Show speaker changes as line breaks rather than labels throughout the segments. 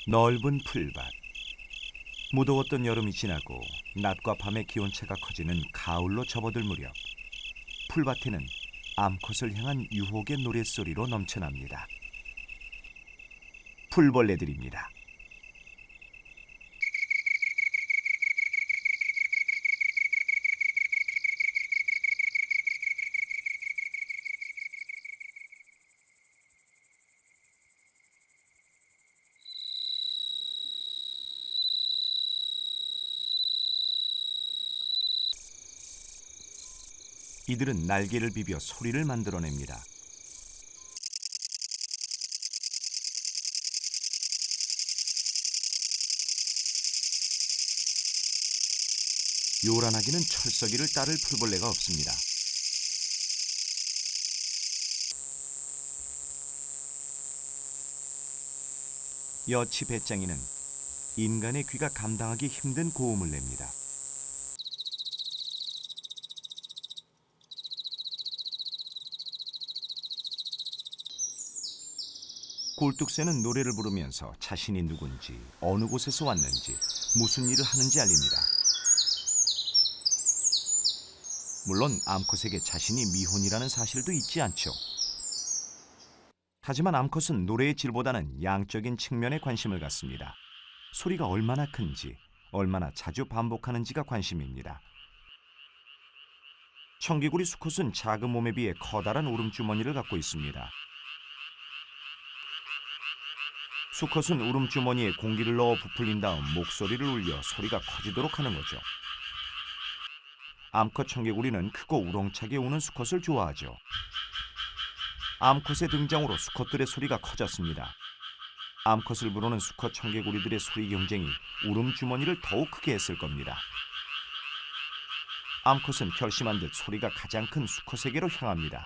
넓은 풀밭. 무더웠던 여름이 지나고 낮과 밤의 기온차가 커지는 가을로 접어들 무렵 풀밭에는 암컷을 향한 유혹의 노랫소리로 넘쳐납니다. 풀벌레들입니다. 이들은 날개를 비벼 소리를 만들어냅니다. 요란하기는 철썩이를 따를 풀벌레가 없습니다. 여치 배짱이는 인간의 귀가 감당하기 힘든 고음을 냅니다. 꼴뚝새는 노래를 부르면서 자신이 누군지, 어느 곳에서 왔는지, 무슨 일을 하는지 알립니다. 물론 암컷에게 자신이 미혼이라는 사실도 잊지 않죠. 하지만 암컷은 노래의 질보다는 양적인 측면에 관심을 갖습니다. 소리가 얼마나 큰지, 얼마나 자주 반복하는지가 관심입니다. 청개구리 수컷은 작은 몸에 비해 커다란 울음주머니를 갖고 있습니다. 수컷은 울음주머니에 공기를 넣어 부풀린 다음 목소리를 울려 소리가 커지도록 하는 거죠. 암컷 청개구리는 크고 우렁차게 우는 수컷을 좋아하죠. 암컷의 등장으로 수컷들의 소리가 커졌습니다. 암컷을 부르는 수컷 청개구리들의 소리 경쟁이 울음주머니를 더욱 크게 했을 겁니다. 암컷은 결심한 듯 소리가 가장 큰 수컷에게로 향합니다.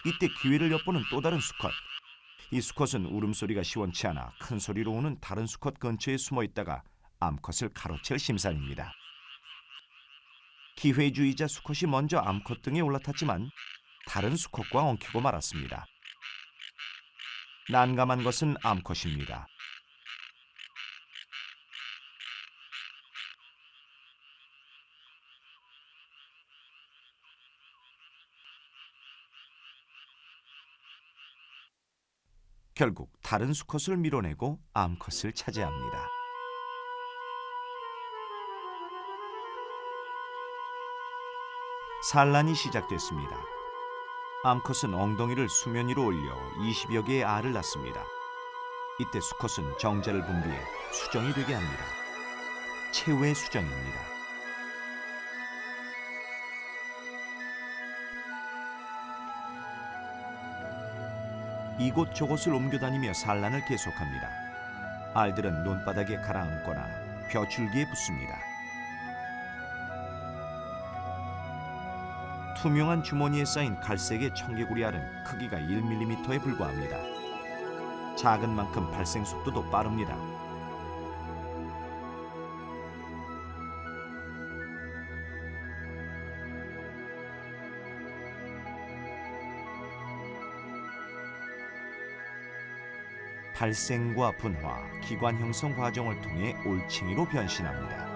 이때 기회를 엿보는 또 다른 수컷. 이 수컷은 울음소리가 시원치 않아 큰 소리로 우는 다른 수컷 근처에 숨어 있다가 암컷을 가로챌 심산입니다. 기회주의자 수컷이 먼저 암컷 등에 올라탔지만 다른 수컷과 엉키고 말았습니다. 난감한 것은 암컷입니다. 결국 다른 수컷을 밀어내고 암컷을 차지합니다. 산란이 시작됐습니다. 암컷은 엉덩이를 수면 위로 올려 20여 개의 알을 낳습니다. 이때 수컷은 정자를 분비해 수정이 되게 합니다. 최후의 수정입니다. 이곳저곳을 옮겨다니며 산란을 계속합니다. 알들은 논바닥에 가라앉거나 벼줄기에 붙습니다. 투명한 주머니에 쌓인 갈색의 청개구리 알은 크기가 1mm에 불과합니다. 작은 만큼 발생 속도도 빠릅니다. 발생과 분화, 기관 형성 과정을 통해 올챙이로 변신합니다.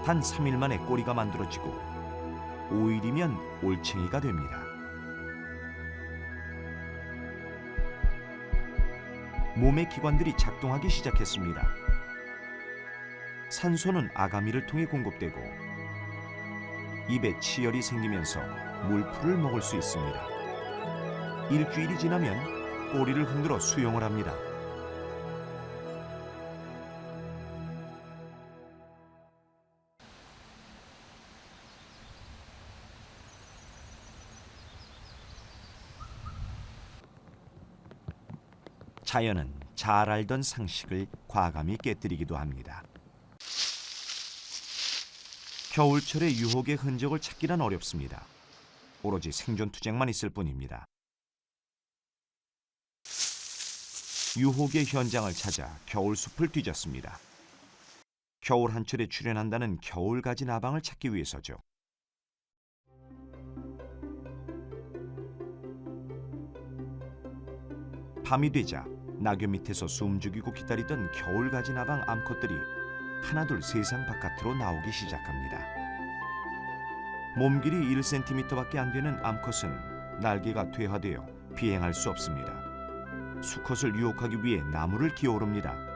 단 3일 만에 꼬리가 만들어지고 5일이면 올챙이가 됩니다. 몸의 기관들이 작동하기 시작했습니다. 산소는 아가미를 통해 공급되고 입에 치열이 생기면서 물풀을 먹을 수 있습니다. 일주일이 지나면 꼬리를 흔들어 수영을 합니다. 자연은 잘 알던 상식을 과감히 깨뜨리기도 합니다. 겨울철의 유혹의 흔적을 찾기란 어렵습니다. 오로지 생존 투쟁만 있을 뿐입니다. 유혹의 현장을 찾아 겨울숲을 뒤졌습니다. 겨울 한철에 출현한다는 겨울가지 나방을 찾기 위해서죠. 밤이 되자 낙엽 밑에서 숨죽이고 기다리던 겨울가지 나방 암컷들이 하나둘 세상 바깥으로 나오기 시작합니다. 몸길이 1cm밖에 안 되는 암컷은 날개가 퇴화되어 비행할 수 없습니다. 수컷을 유혹하기 위해 나무를 기어오릅니다.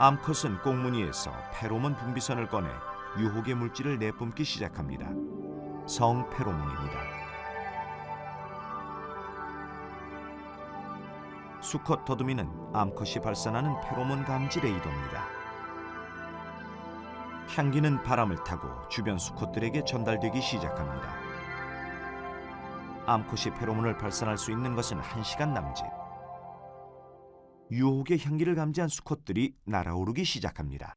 암컷은 꽁무니에서 페로몬 분비선을 꺼내 유혹의 물질을 내뿜기 시작합니다. 성페로몬입니다. 수컷 더듬이는 암컷이 발산하는 페로몬 감지 레이더입니다. 향기는 바람을 타고 주변 수컷들에게 전달되기 시작합니다. 암컷이 페로몬을 발산할 수 있는 것은 1시간 남짓. 유혹의 향기를 감지한 수컷들이 날아오르기 시작합니다.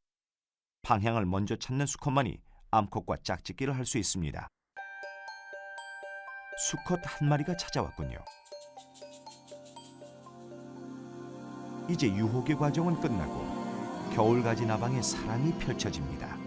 방향을 먼저 찾는 수컷만이 암컷과 짝짓기를 할 수 있습니다. 수컷 한 마리가 찾아왔군요. 이제 유혹의 과정은 끝나고 겨울가지 나방의 사랑이 펼쳐집니다.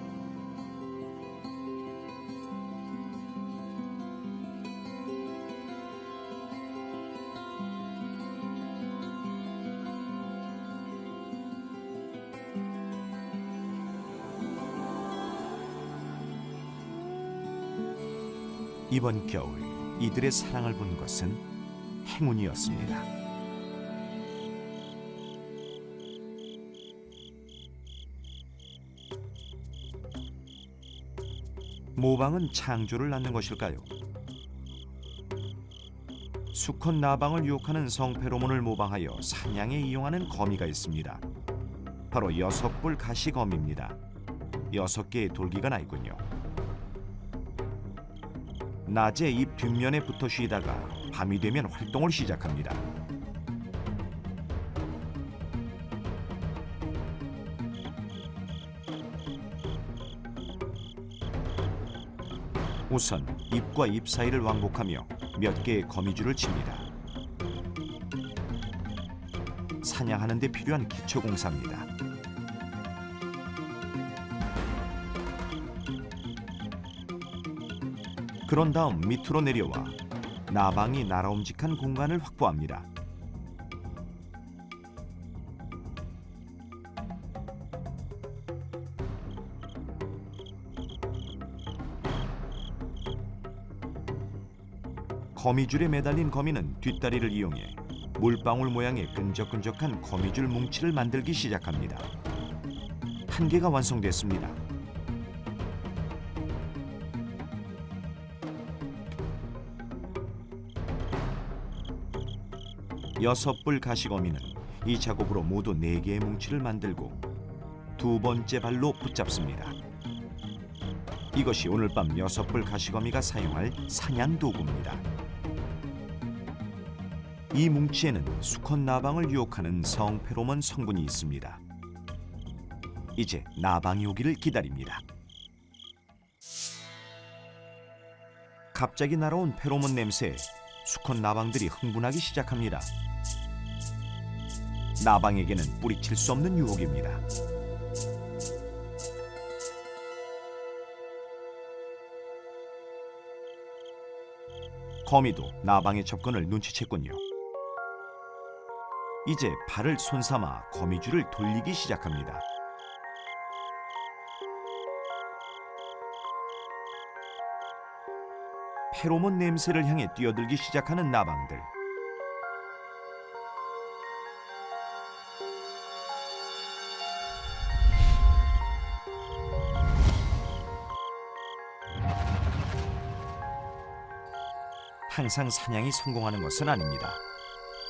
이번 겨울 이들의 사랑을 본 것은 행운이었습니다. 모방은 창조를 낳는 것일까요? 수컷 나방을 유혹하는 성페로몬을 모방하여 사냥에 이용하는 거미가 있습니다. 바로 6뿔 가시거미입니다. 6개의 돌기가 나 있군요. 낮에 잎 뒷면에 붙어 쉬다가 밤이 되면 활동을 시작합니다. 우선 잎과 잎 사이를 왕복하며 몇 개의 거미줄을 칩니다. 사냥하는 데 필요한 기초 공사입니다. 그런 다음 밑으로 내려와 나방이 날아옴직한 공간을 확보합니다. 거미줄에 매달린 거미는 뒷다리를 이용해 물방울 모양의 끈적끈적한 거미줄 뭉치를 만들기 시작합니다. 한 개가 완성됐습니다. 여섯 뿔 가시거미는 이 작업으로 모두 4개의 뭉치를 만들고 2번째 발로 붙잡습니다. 이것이 오늘 밤 6뿔 가시거미가 사용할 사냥 도구입니다. 이 뭉치에는 수컷 나방을 유혹하는 성페로몬 성분이 있습니다. 이제 나방이 오기를 기다립니다. 갑자기 날아온 페로몬 냄새에 수컷 나방들이 흥분하기 시작합니다. 나방에게는 뿌리칠 수 없는 유혹입니다. 거미도 나방의 접근을 눈치챘군요. 이제 발을 손삼아 거미줄을 돌리기 시작합니다. 페로몬 냄새를 향해 뛰어들기 시작하는 나방들. 항상 사냥이 성공하는 것은 아닙니다.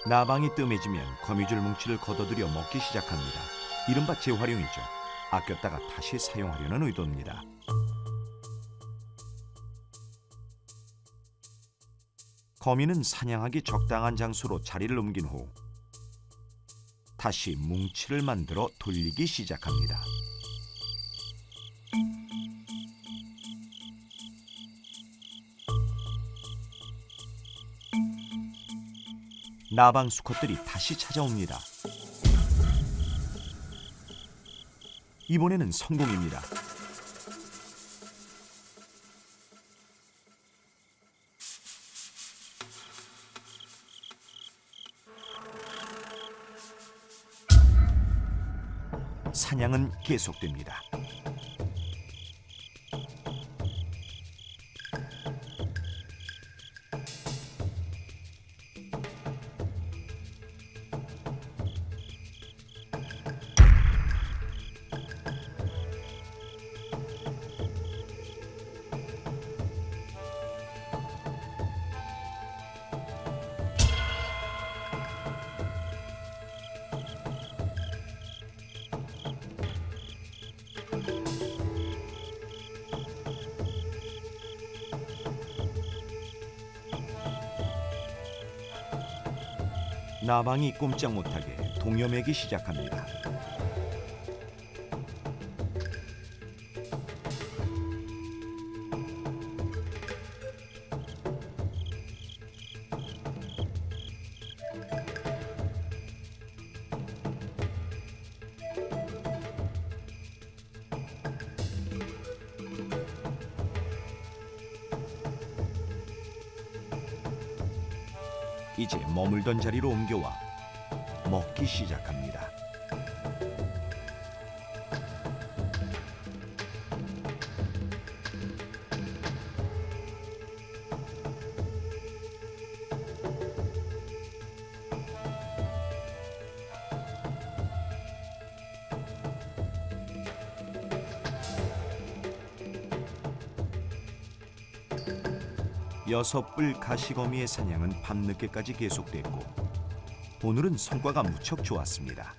나방이 뜸해지면 거미줄 뭉치를 걷어들여 먹기 시작합니다. 이른바 재활용이죠. 아꼈다가 다시 사용하려는 의도입니다. 거미는 사냥하기 적당한 장소로 자리를 옮긴 후 다시 뭉치를 만들어 돌리기 시작합니다. 나방 수컷들이 다시 찾아옵니다. 이번에는 성공입니다. 사냥은 계속됩니다. 나방이 꼼짝 못하게 동여매기 시작합니다. 이제 머물던 자리로 옮겨와 먹기 시작합니다. 여섯 뿔 가시거미의 사냥은 밤늦게까지 계속됐고 오늘은 성과가 무척 좋았습니다.